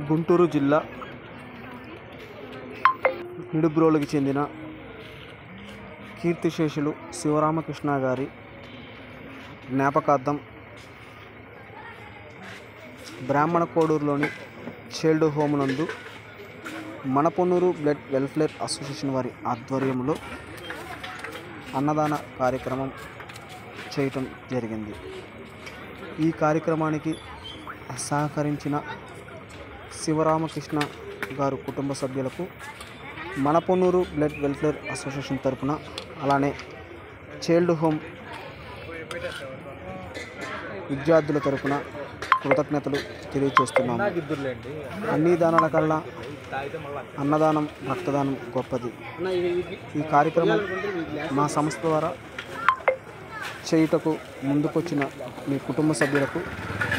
గుంటూరు జిల్లా నిడుబ్రోలుకి చెందిన కీర్తిశేషులు శివరామకృష్ణ గారి జ్ఞాపకార్థం బ్రాహ్మణ కోడూరులోని చైల్డ్ హోమ్ నందు మనపొన్నూరు బ్లడ్ వెల్ఫేర్ అసోసియేషన్ వారి ఆధ్వర్యంలో అన్నదాన కార్యక్రమం చేయటం జరిగింది. ఈ కార్యక్రమానికి సహకరించిన శివరామకృష్ణ గారు కుటుంబ సభ్యులకు మనపొన్నూరు బ్లడ్ వెల్ఫేర్ అసోసియేషన్ తరపున, అలానే చైల్డ్ హోమ్ విద్యార్థుల తరపున కృతజ్ఞతలు తెలియజేస్తున్నాము. అన్ని దానాల కన్నా అన్నదానం, రక్తదానం గొప్పది. ఈ కార్యక్రమం మా సంస్థ ద్వారా చేయుటకు ముందుకొచ్చిన మీ కుటుంబ సభ్యులకు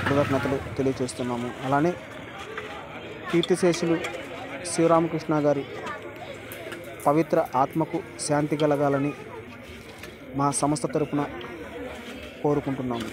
కృతజ్ఞతలు తెలియజేస్తున్నాము. అలానే కీర్తిశేషులు శివరామకృష్ణ గారి పవిత్ర ఆత్మకు శాంతి కలగాలని మా సంస్థ తరపున కోరుకుంటున్నాము.